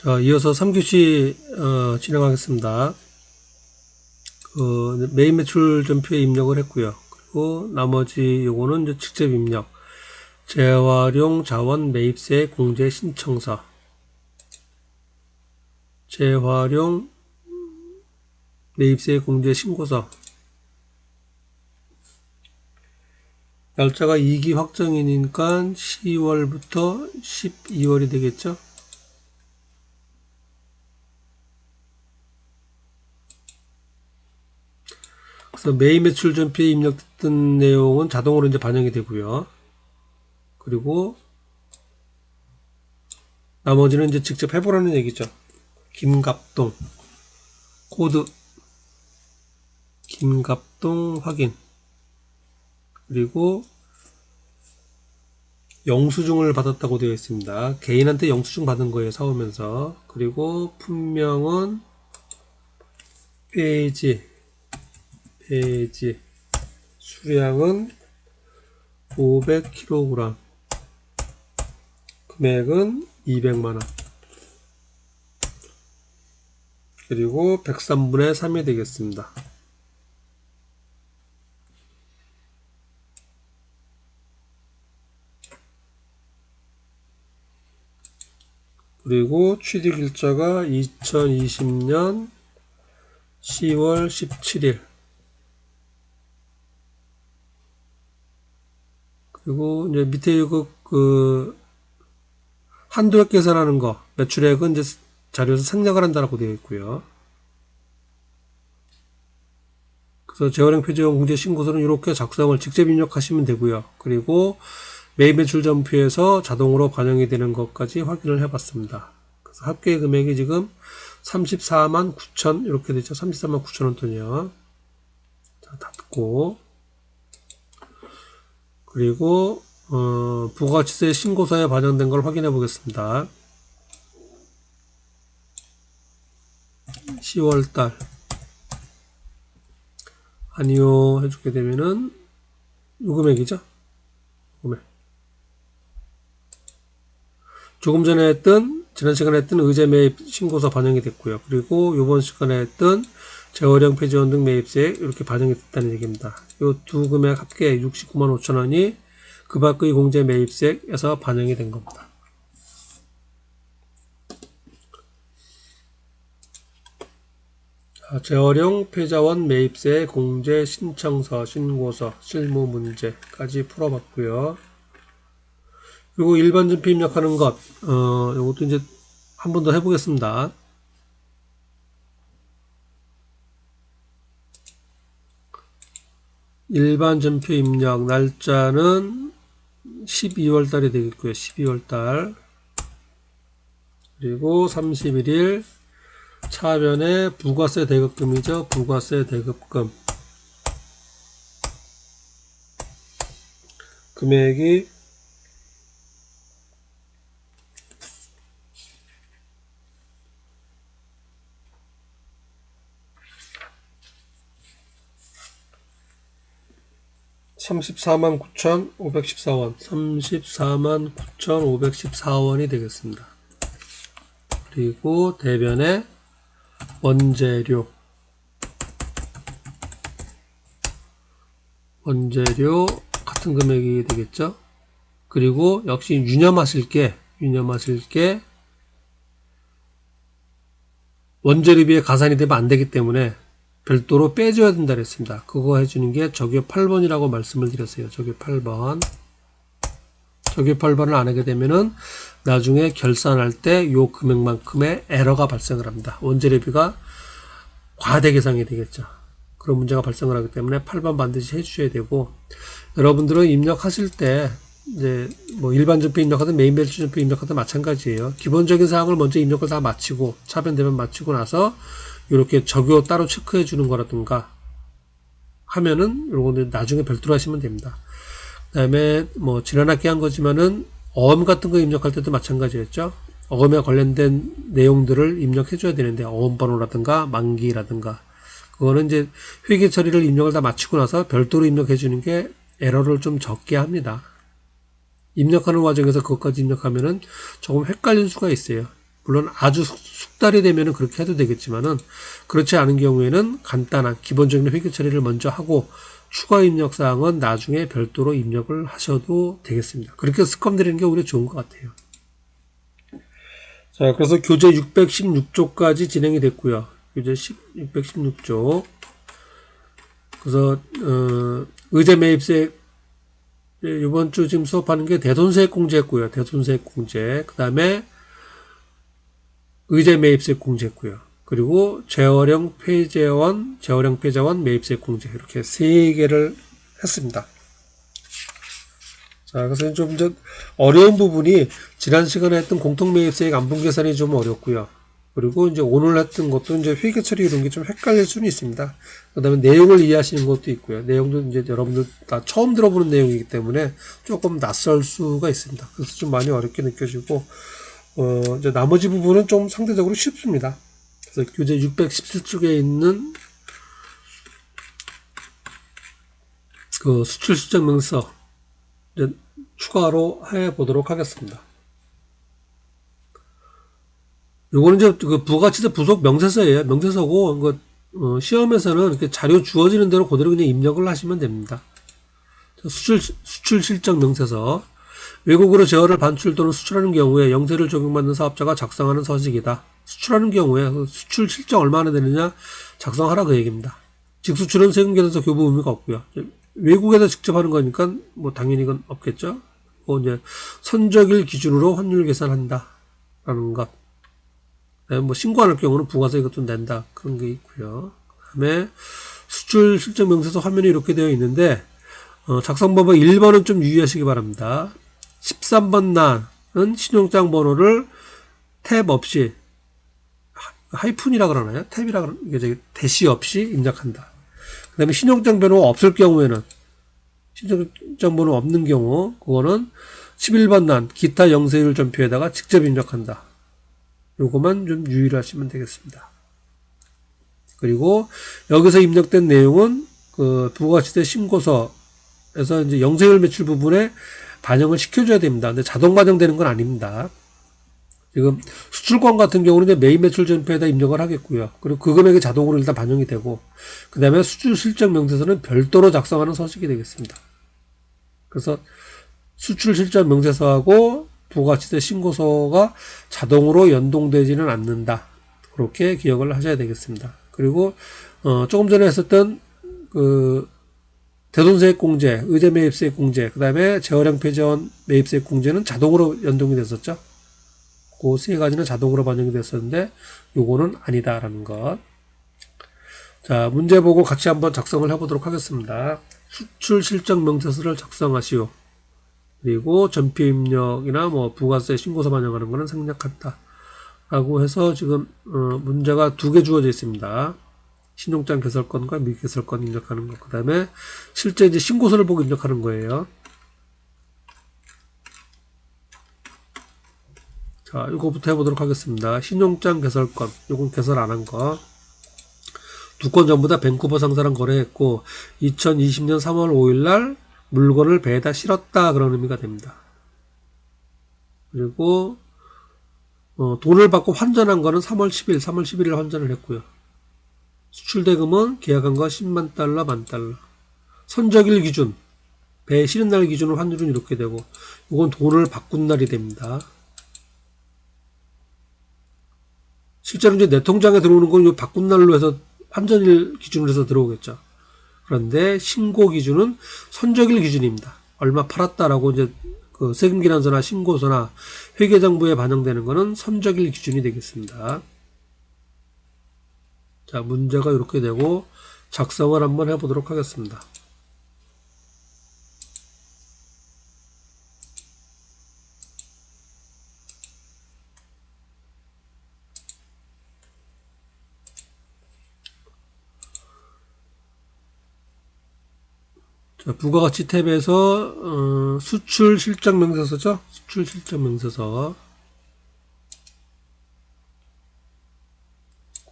자, 이어서 3교시 진행하겠습니다. 메인 매출 전표에 입력을 했고요. 그리고 나머지 요거는 이제 직접 입력. 재활용 자원 매입세 공제 신청서. 재활용 매입세 공제 신고서. 날짜가 2기 확정이니까 10월부터 12월이 되겠죠. 그래서 메인 매출 전표에 입력됐던 내용은 자동으로 이제 반영이 되고요. 그리고 나머지는 이제 직접 해보라는 얘기죠. 김갑동 코드, 김갑동 확인, 그리고 영수증을 받았다고 되어 있습니다. 개인한테 영수증 받은 거예요, 사오면서. 그리고 품명은 페이지, 수량은 500kg, 금액은 200만원, 그리고 103분의 3이 되겠습니다. 그리고 취득일자가 2020년 10월 17일. 그리고 이제 밑에 한도액 계산하는 거, 매출액은 이제 자료에서 생략을 한다라고 되어 있고요. 그래서 재활용 폐지원 공제 신고서는 이렇게 작성을 직접 입력하시면 되고요. 그리고 매입 매출 전표에서 자동으로 반영이 되는 것까지 확인을 해봤습니다. 그래서 합계 금액이 지금 34만 9천 이렇게 되죠. 34만 9천 원 돈이요. 자, 닫고, 그리고 부가가치세 신고서에 반영된 걸 확인해 보겠습니다. 10월달 아니요 해주게 되면은 요 금액이죠. 금액. 조금 전에 했던, 지난 시간에 했던 의제 매입 신고서 반영이 됐고요. 그리고 요번 시간에 했던 재활용 폐지원 등 매입세 이렇게 반영이 됐다는 얘기입니다. 요 두 금액 합계 69만 5천 원이 그 밖의 공제 매입세에서 반영이 된 겁니다. 자, 재활용 폐자원 매입세 공제 신청서, 신고서, 실무 문제까지 풀어봤고요. 그리고 일반 전표 입력하는 것, 이것도 이제 한 번 더 해보겠습니다. 일반 전표 입력 날짜는 12월 달이 되겠고요. 12월 달. 그리고 31일 차변에 부가세 대급금이죠. 부가세 대급금. 금액이 34만 9,514원, 34만 9,514원이 되겠습니다. 그리고 대변에 원재료 같은 금액이 되겠죠. 그리고 역시 유념하실 게 원재료비에 가산이 되면 안 되기 때문에 별도로 빼줘야 된다 그랬습니다. 그거 해주는 게 적요 8번이라고 말씀을 드렸어요. 적요 8번. 적요 8번을 안 하게 되면은 나중에 결산할 때 요 금액만큼의 에러가 발생을 합니다. 원재료비가 과대 계상이 되겠죠. 그런 문제가 발생을 하기 때문에 8번 반드시 해주셔야 되고, 여러분들은 입력하실 때 이제 뭐 일반 전표 입력하든 메인 매출 전표 입력하든 마찬가지예요. 기본적인 사항을 먼저 입력을 다 마치고 차변 대변 마치고 나서 이렇게 적요 따로 체크해 주는 거라든가 하면은 요거는 나중에 별도로 하시면 됩니다. 그 다음에 뭐 지난 학기 한 거지만은 어음 같은 거 입력할 때도 마찬가지였죠. 어음에 관련된 내용들을 입력해 줘야 되는데 어음 번호라든가 만기라든가 그거는 이제 회계 처리를 입력을 다 마치고 나서 별도로 입력해 주는 게 에러를 좀 적게 합니다. 입력하는 과정에서 그것까지 입력하면은 조금 헷갈릴 수가 있어요. 물론 아주 숙달이 되면은 그렇게 해도 되겠지만은 그렇지 않은 경우에는 간단한 기본적인 회계 처리를 먼저 하고 추가 입력 사항은 나중에 별도로 입력을 하셔도 되겠습니다. 그렇게 스컴 드리는 게 오히려 좋은 것 같아요. 자, 그래서 교재 616조까지 진행이 됐고요. 교재 616조. 그래서 의제 매입세 이번 주 지금 수업하는 게 대손세액 공제했고요. 대손세액 공제. 그 다음에 의제 매입세 공제했고요. 그리고 재활용 폐재원, 매입세 공제 이렇게 세 개를 했습니다. 자, 그래서 좀 어려운 부분이 지난 시간에 했던 공통매입세액 안분계산이 좀 어렵고요. 그리고 이제 오늘 했던 것도 이제 회계 처리 이런 게 좀 헷갈릴 수는 있습니다. 그 다음에 내용을 이해하시는 것도 있고요. 내용도 이제 여러분들 다 처음 들어보는 내용이기 때문에 조금 낯설 수가 있습니다. 그래서 좀 많이 어렵게 느껴지고, 이제 나머지 부분은 좀 상대적으로 쉽습니다. 그래서 교재 617쪽에 있는 그 수출 실적 명서 이제 추가로 해 보도록 하겠습니다. 요거는 이제 그 부가치세 부속 명세서예요. 명세서고, 시험에서는 이렇게 자료 주어지는 대로 그대로 그냥 입력을 하시면 됩니다. 수출 실적 명세서. 외국으로 재화를 반출 또는 수출하는 경우에 영세를 적용받는 사업자가 작성하는 서식이다. 수출하는 경우에 수출 실적 얼마나 되느냐 작성하라 그 얘기입니다. 직수출은 세금 계산서 교부 의미가 없고요. 외국에서 직접 하는 거니까 뭐 당연히 이건 없겠죠. 이제 선적일 기준으로 환율 계산한다라는 것. 뭐 신고할 경우는 부가세 이것도 낸다 그런 게 있고요. 그다음에 수출 실적 명세서 화면이 이렇게 되어 있는데 작성 방법 1번은 좀 유의하시기 바랍니다. 13번 난은 신용장 번호를 탭 없이 하이픈이라 그러나요? 탭이라 그러나 이게 대시 없이 입력한다. 그다음에 신용장 번호 없을 경우에는 신용장 번호 없는 경우 그거는 11번 난 기타 영세율 전표에다가 직접 입력한다. 요거만 좀 유의를 하시면 되겠습니다. 그리고 여기서 입력된 내용은 그 부가치세 신고서에서 이제 영세율 매출 부분에 반영을 시켜줘야 됩니다. 근데 자동 반영되는 건 아닙니다. 지금 수출권 같은 경우는 이제 매입 매출 전표에다 입력을 하겠고요. 그리고 그 금액이 자동으로 일단 반영이 되고, 그 다음에 수출 실적 명세서는 별도로 작성하는 서식이 되겠습니다. 그래서 수출 실적 명세서하고 부가치세 신고서가 자동으로 연동되지는 않는다. 그렇게 기억을 하셔야 되겠습니다. 그리고 조금 전에 했었던 그 대손세액 공제, 의제 매입세액 공제, 그 다음에 재활용 폐재원 매입세액 공제는 자동으로 연동이 됐었죠. 그 세 가지는 자동으로 반영이 됐었는데 요거는 아니다라는 것. 자, 문제 보고 같이 한번 작성을 해보도록 하겠습니다. 수출 실적 명세서를 작성하시오. 그리고 전표 입력이나 뭐 부가세 신고서 반영하는 거는 생략한다. 라고 해서 지금 문제가 두 개 주어져 있습니다. 신용장 개설권과 미개설권 입력하는 것. 그 다음에 실제 이제 신고서를 보고 입력하는 거예요. 자, 이거부터 해보도록 하겠습니다. 신용장 개설권. 요건 개설 안 한 거. 두 건 전부 다 밴쿠버 상사랑 거래했고 2020년 3월 5일 날 물건을 배에다 실었다 그런 의미가 됩니다. 그리고 돈을 받고 환전한 거는 3월 11일 환전을 했고요. 수출 대금은 계약한 거 10만 달러, 만 달러. 선적일 기준, 배에 실은 날 기준으로 환율은 이렇게 되고, 이건 돈을 바꾼 날이 됩니다. 실제로 이제 내 통장에 들어오는 건 이 바꾼 날로 해서 환전일 기준으로 해서 들어오겠죠. 그런데 신고 기준은 선적일 기준입니다. 얼마 팔았다라고 이제 그 세금기난서나 신고서나 회계장부에 반영되는 거는 선적일 기준이 되겠습니다. 자, 문제가 이렇게 되고 작성을 한번 해보도록 하겠습니다. 자, 부가가치 탭에서 수출 실적 명세서죠? 수출 실적 명세서.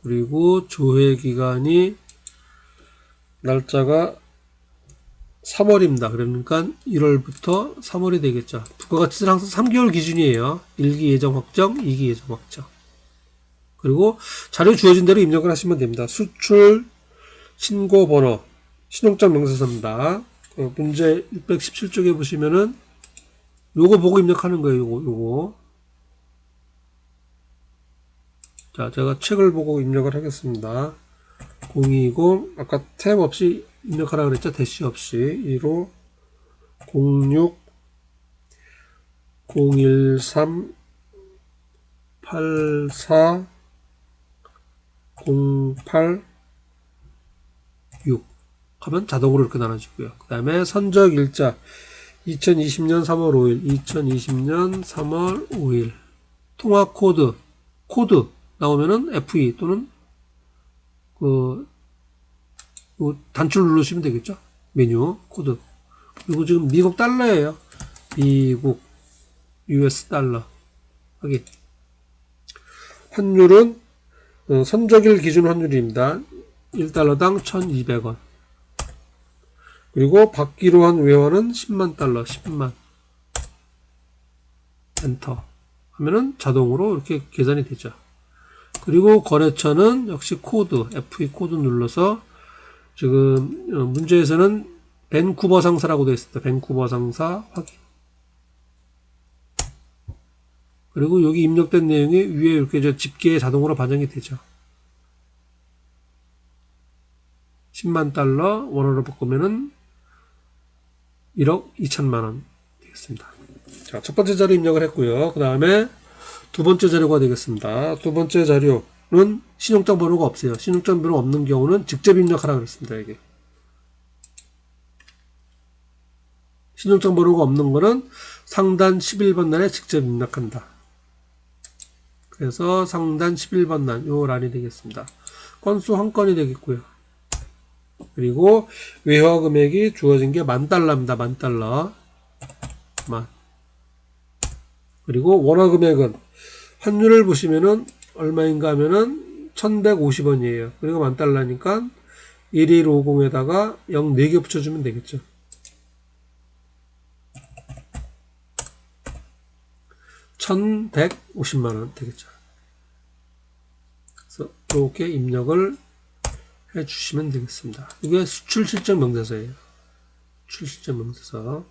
그리고 조회 기간이 날짜가 3월입니다. 그러니까 1월부터 3월이 되겠죠. 부가가치세는 항상 3개월 기준이에요. 1기 예정 확정, 2기 예정 확정. 그리고 자료 주어진 대로 입력을 하시면 됩니다. 수출 신고 번호, 신용장 명세서입니다. 문제 617쪽에 보시면은 요거 보고 입력하는 거예요. 요거. 자, 제가 책을 보고 입력을 하겠습니다. 020, 아까 탭 없이 입력하라 그랬죠? 대시 없이. 1호 06 013 84 08 6 하면 자동으로 이렇게 나눠지고요. 그 다음에 선적 일자 2020년 3월 5일 2020년 3월 5일 통화 코드 나오면은 FE 또는 단추를 누르시면 되겠죠. 메뉴 코드. 그리고 지금 미국 달러예요. 미국 US 달러 확인. 환율은 선적일 기준 환율입니다. 1달러당 1200원. 그리고 받기로 한 외화는 10만 달러, 10만. 엔터 하면은 자동으로 이렇게 계산이 되죠. 그리고 거래처는 역시 코드, FE 코드 눌러서 지금 문제에서는 밴쿠버 상사라고 되어 있습니다. 밴쿠버 상사 확인. 그리고 여기 입력된 내용이 위에 이렇게 집계에 자동으로 반영이 되죠. 10만 달러 원화로 바꾸면은 1억 2천만 원 되겠습니다. 자, 첫 번째 자료 입력을 했고요. 그 다음에 두 번째 자료가 되겠습니다. 두 번째 자료는 신용장 번호가 없어요. 신용장 번호 없는 경우는 직접 입력하라 그랬습니다. 이게 신용장 번호가 없는 거는 상단 11번 란에 직접 입력한다. 그래서 상단 11번 란, 요 란이 되겠습니다. 건수 한 건이 되겠고요. 그리고 외화 금액이 주어진 게 10,000달러입니다. 10,000달러. 그리고 원화 금액은 환율을 보시면은 얼마인가 하면은 1150원이에요. 그리고 10,000달러니까 1150에다가 0 4개 붙여주면 되겠죠. 1150만원 되겠죠. 그래서 이렇게 입력을 해 주시면 되겠습니다. 이게 수출 실적 명세서예요. 수출 실적 명세서.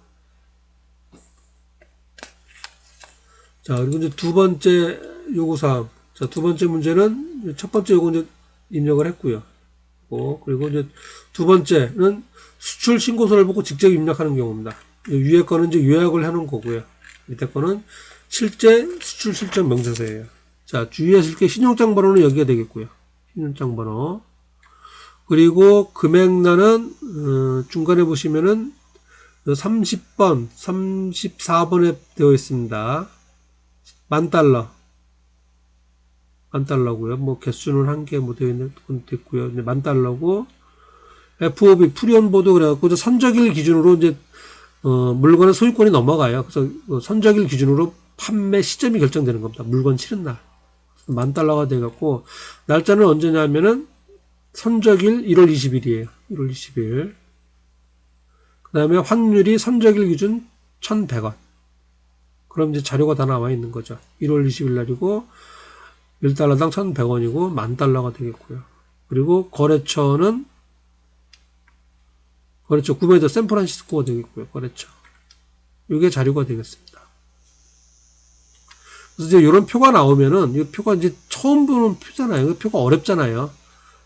자, 그리고 이제 두 번째 요구사항. 자, 두 번째 문제는 첫 번째 요구 이제 입력을 했고요. 그리고 이제 두 번째는 수출 신고서를 보고 직접 입력하는 경우입니다. 위에 거는 이제 요약을 해놓은 거고요. 밑에 거는 실제 수출 실적 명세서예요. 자, 주의하실 게 신용장 번호는 여기가 되겠고요. 신용장 번호. 그리고 금액란은 중간에 보시면은 30번, 34번에 되어 있습니다. 10,000달러. 10,000달러고요. 뭐 개수는 한 개 뭐 되어 있는 건 됐고요. 이제 10,000달러고 FOB 프리온보드 그래갖고 선적일 기준으로 이제 물건의 소유권이 넘어가요. 그래서 선적일 기준으로 판매 시점이 결정되는 겁니다. 물건 치른 날. 10,000달러가 돼갖고 날짜는 언제냐면은 선적일 1월 20일이에요. 1월 20일. 그 다음에 환율이 선적일 기준 1,100원. 그럼 이제 자료가 다 나와 있는 거죠. 1월 20일 날이고 1달러당 1,100원이고 10,000달러가 되겠고요. 그리고 거래처는 구매자 샌프란시스코가 되겠고요. 거래처. 이게 자료가 되겠습니다. 그래서 이제 이런 표가 나오면은 이 표가 이제 처음 보는 표잖아요. 이 표가 어렵잖아요.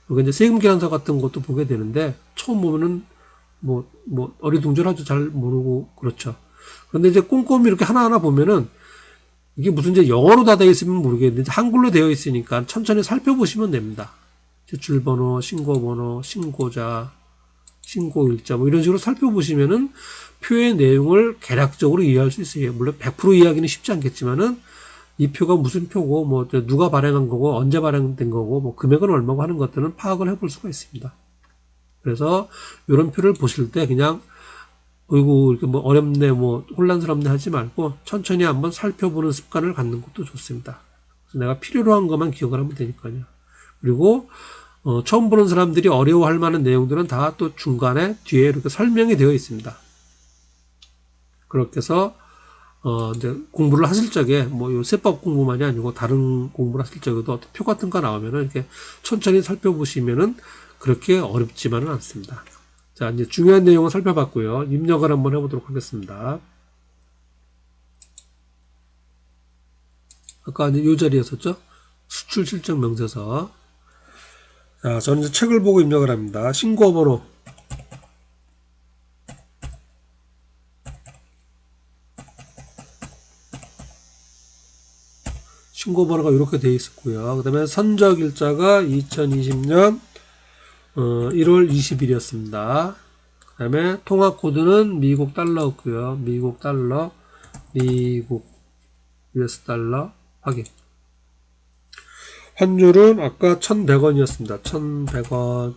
그리고 이제 세금 계산서 같은 것도 보게 되는데 처음 보면은 뭐 어리둥절하죠. 잘 모르고 그렇죠. 그런데 이제 꼼꼼히 이렇게 하나하나 보면은 이게 무슨 이제 영어로 다 되어 있으면 모르겠는데 한글로 되어 있으니까 천천히 살펴보시면 됩니다. 제출번호, 신고번호, 신고자, 신고일자 뭐 이런 식으로 살펴보시면은 표의 내용을 개략적으로 이해할 수 있어요. 물론 100% 이해하기는 쉽지 않겠지만은 이 표가 무슨 표고 뭐 누가 발행한 거고 언제 발행된 거고 뭐 금액은 얼마고 하는 것들은 파악을 해볼 수가 있습니다. 그래서 이런 표를 보실 때 그냥 어이구 이렇게 뭐 어렵네 뭐 혼란스럽네 하지 말고 천천히 한번 살펴보는 습관을 갖는 것도 좋습니다. 그래서 내가 필요로 한 것만 기억을 하면 되니까요. 그리고 처음 보는 사람들이 어려워할 만한 내용들은 다 또 중간에 뒤에 이렇게 설명이 되어 있습니다. 그렇게 해서 이제 공부를 하실 적에, 요 세법 공부만이 아니고 다른 공부를 하실 적에도 어떤 표 같은 거 나오면은 이렇게 천천히 살펴보시면은 그렇게 어렵지만은 않습니다. 자, 이제 중요한 내용을 살펴봤고요. 입력을 한번 해보도록 하겠습니다. 아까 이제 이 자리였었죠? 수출 실적 명세서. 자, 저는 이제 책을 보고 입력을 합니다. 신고번호. 신고번호가 이렇게 되어 있었고요. 그 다음에 선적일자가 2020년 1월 20일이었습니다. 그 다음에 통화코드는 미국 달러였고요. 미국 달러, 미국 US 달러 확인. 환율은 아까 1,100원이었습니다. 1,100원.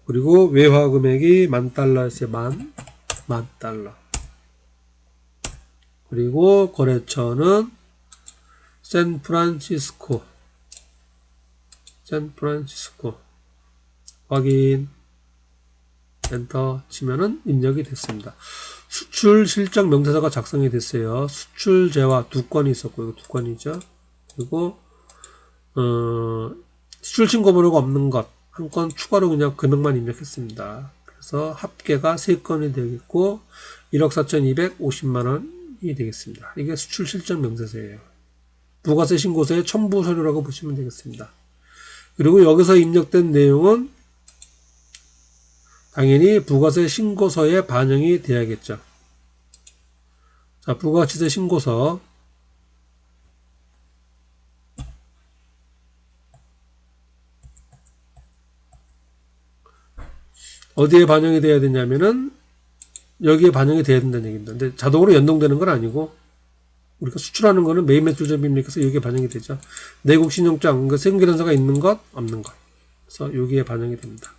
그리고 외화 금액이 10,000달러였어요. 만 달러. 그리고 거래처는 샌프란시스코 확인. 엔터 치면은 입력이 됐습니다. 수출 실적 명세서가 작성이 됐어요. 수출제와 2건이 있었고, 이거 2건이죠. 그리고 수출 신고번호가 없는 것 한 건 추가로 그냥 금액만 입력했습니다. 그래서 합계가 3건이 되겠고 1억 4,250만원이 되겠습니다. 이게 수출 실적 명세서예요. 부가세 신고서의 첨부 서류라고 보시면 되겠습니다. 그리고 여기서 입력된 내용은 당연히 부가세 신고서에 반영이 돼야겠죠. 자, 부가치세 신고서. 어디에 반영이 돼야 되냐면은 여기에 반영이 돼야 된다는 얘기입니다. 근데 자동으로 연동되는 건 아니고 우리가 수출하는 거는 매입 매출점 입력해서 여기에 반영이 되죠. 내국 신용장, 그 세금계산서가 있는 것, 없는 것. 그래서 여기에 반영이 됩니다.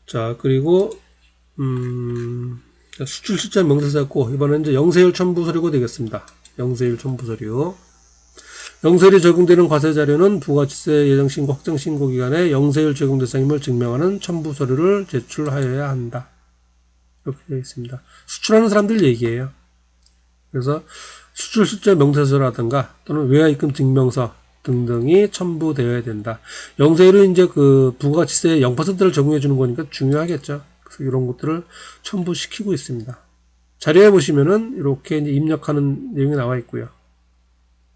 자, 그리고 수출 실적 명세서였고 이번엔 이제 영세율 첨부 서류가 되겠습니다. 영세율 첨부 서류. 영세율이 적용되는 과세 자료는 부가치세 예정 신고 확정 신고 기간에 영세율 적용 대상임을 증명하는 첨부 서류를 제출하여야 한다. 이렇게 되어 있습니다. 수출하는 사람들 얘기예요. 그래서 수출 실적 명세서라든가 또는 외화 입금 증명서 등등이 첨부되어야 된다. 영세율은 이제 그 부가치세 0%를 적용해 주는 거니까 중요하겠죠. 그래서 이런 것들을 첨부시키고 있습니다. 자료에 보시면은 이렇게 이제 입력하는 내용이 나와 있고요.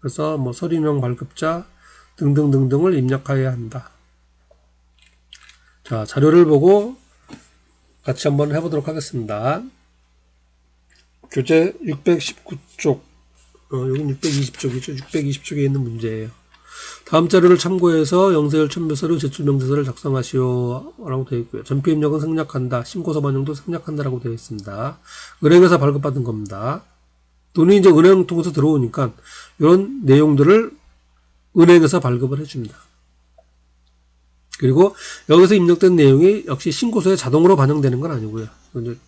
그래서 뭐 서류명 발급자 등등등등을 입력해야 한다. 자, 자료를 보고 같이 한번 해보도록 하겠습니다. 교재 619쪽, 여긴 620쪽이죠. 620쪽에 있는 문제예요. 다음 자료를 참고해서 영세율 첨부서류 제출 명세서를 작성하시오 라고 되어 있고요. 전표 입력은 생략한다. 신고서 반영도 생략한다 라고 되어 있습니다. 은행에서 발급받은 겁니다. 돈이 이제 은행 통해서 들어오니까 이런 내용들을 은행에서 발급을 해줍니다. 그리고 여기서 입력된 내용이 역시 신고서에 자동으로 반영되는 건 아니고요. 이제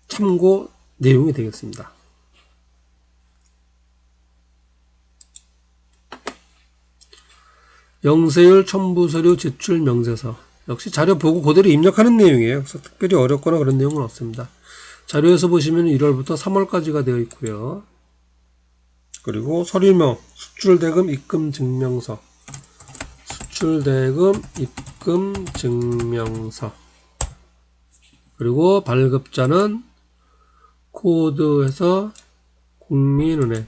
참고 내용이 되겠습니다. 영세율 첨부서류 제출 명세서. 역시 자료 보고 그대로 입력하는 내용이에요. 그래서 특별히 어렵거나 그런 내용은 없습니다. 자료에서 보시면 1월부터 3월까지가 되어 있고요. 그리고 서류명, 수출대금 입금 증명서, 수출대금 입금 증명서. 그리고 발급자는 코드에서 국민은행.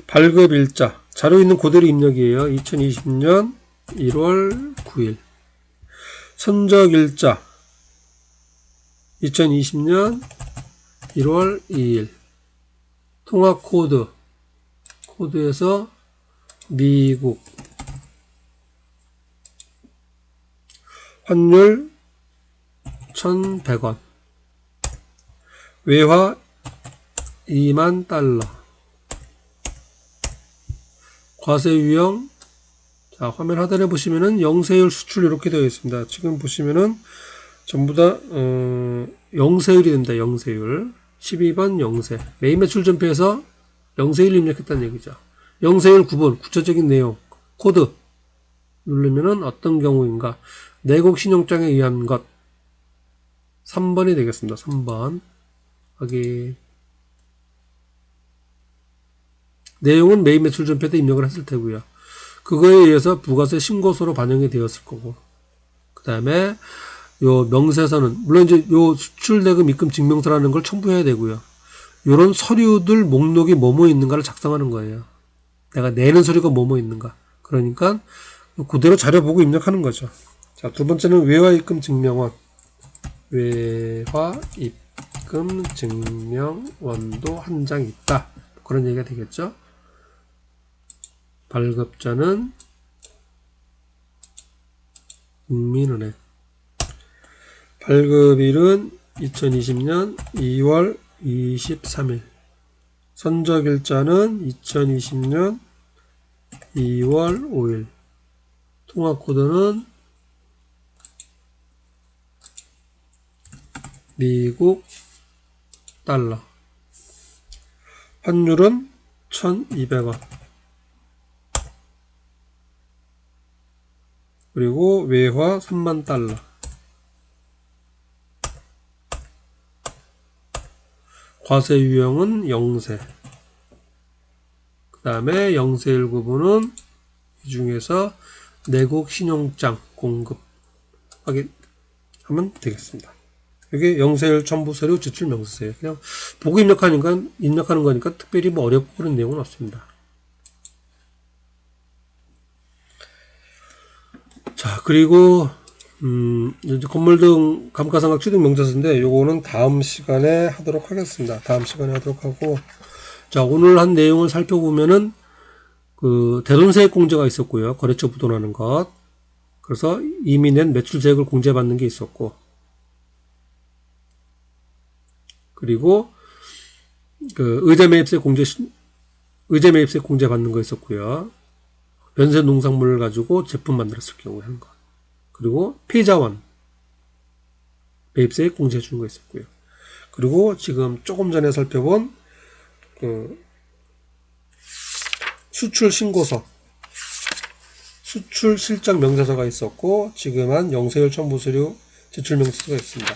발급일자, 자료 있는 그대로 입력이에요. 2020년 1월 9일. 선적일자, 2020년 1월 2일. 통화코드, 코드에서 미국. 환율 1,100원. 외화 20,000달러. 과세 유형. 자, 화면 하단에 보시면은 영세율 수출 이렇게 되어 있습니다. 지금 보시면은 전부 다 영세율이 됩니다. 영세율 12번 영세. 매입 매출 전표에서 영세율 입력했다는 얘기죠. 영세율 구분, 구체적인 내용, 코드 누르면은 어떤 경우인가. 내국 신용장에 의한 것 3번이 되겠습니다. 3번 확인. 내용은 매입 매출 전표 때 입력을 했을 테고요. 그거에 의해서 부가세 신고서로 반영이 되었을 거고, 그 다음에 요 명세서는 물론 이제 요 수출대금 입금 증명서라는 걸 첨부해야 되고요. 요런 서류들 목록이 뭐뭐 있는가를 작성하는 거예요. 내가 내는 서류가 뭐뭐 있는가. 그러니까 그대로 자료 보고 입력하는 거죠. 자, 두 번째는 외화 입금 증명원. 외화 입금 증명원도 한 장 있다. 그런 얘기가 되겠죠. 발급자는 국민은행. 발급일은 2020년 2월 23일. 선적일자는 2020년 2월 5일. 통화코드는 미국 달러. 환율은 1200원. 그리고 외화 3만 달러. 과세 유형은 영세. 그 다음에 영세일 구분은 이 중에서 내국 신용장 공급 확인하면 되겠습니다. 이게 영세일 첨부 서류 제출 명세서예요. 그냥 보고 입력하는 거니까 특별히 뭐 어렵고 그런 내용은 없습니다. 자, 그리고 이제 건물 등 감가상각 취득 명세서인데 요거는 다음 시간에 하도록 하겠습니다. 다음 시간에 하도록 하고, 자, 오늘 한 내용을 살펴보면은 그 대손세액 공제가 있었고요. 거래처 부도나는 것. 그래서 이미 낸 매출세액을 공제받는 게 있었고, 그리고 그 의제매입세 공제 받는 거 있었고요. 변세 농산물을 가지고 제품 만들었을 경우에 한 것. 그리고 피자원 매입세액 공제해 주는 거 있었고요. 그리고 지금 조금 전에 살펴본 그 수출 신고서, 수출 실적 명세서가 있었고, 지금 한 영세율 첨부 서류 제출 명세서가 있습니다.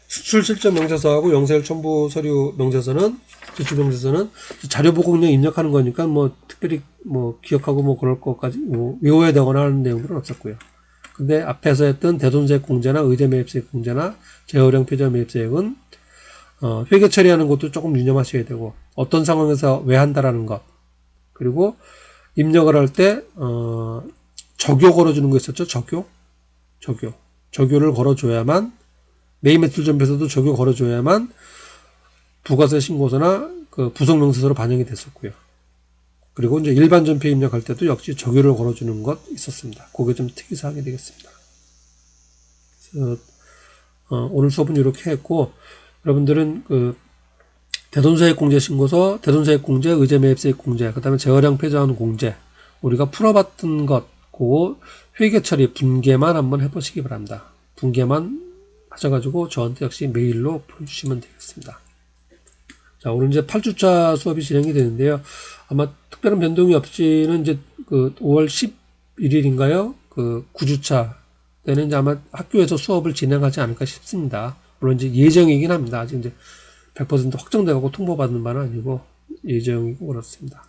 수출 실적 명세서하고 영세율 첨부 서류 명세서는, 제출 명세서는 자료 보고 그냥 입력하는 거니까 뭐 특별히 뭐 기억하고 뭐 그럴 것까지 뭐 외워야 되거나 하는 내용들은 없었고요. 근데 앞에서 했던 대손세액 공제나 의제매입세액 공제나 재활용 표절 매입세액은 회계 처리하는 것도 조금 유념하셔야 되고, 어떤 상황에서 왜 한다라는 것, 그리고 입력을 할 때 적요 걸어주는 거 있었죠. 적요를 걸어줘야만, 매입 매출 전표에서도 적요 걸어줘야만 부가세 신고서나 그 부속명세서로 반영이 됐었고요. 그리고 이제 일반 전표 입력할 때도 역시 적요를 걸어주는 것 있었습니다. 그게 좀 특이사항이 되겠습니다. 그래서 오늘 수업은 이렇게 했고, 여러분들은 그 대손세액 공제 신고서, 대손세액 공제, 의제매입세액 공제, 그 다음에 재활용 폐자원 공제, 우리가 풀어봤던 것, 그거 회계 처리 분개만 한번 해보시기 바랍니다. 분개만 하셔가지고 저한테 역시 메일로 보내주시면 되겠습니다. 자, 오늘 이제 8주차 수업이 진행이 되는데요. 아마 특별한 변동이 없이는 이제 그 5월 11일인가요? 그 9주차 때는 이제 아마 학교에서 수업을 진행하지 않을까 싶습니다. 물론 이제 예정이긴 합니다. 아직 이제 100% 확정되고 통보받는 바는 아니고 예정이고 그렇습니다.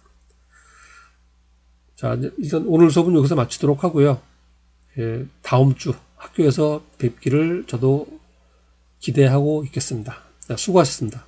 자, 일단 오늘 수업은 여기서 마치도록 하고요. 예, 다음 주 학교에서 뵙기를 저도 기대하고 있겠습니다. 자, 수고하셨습니다.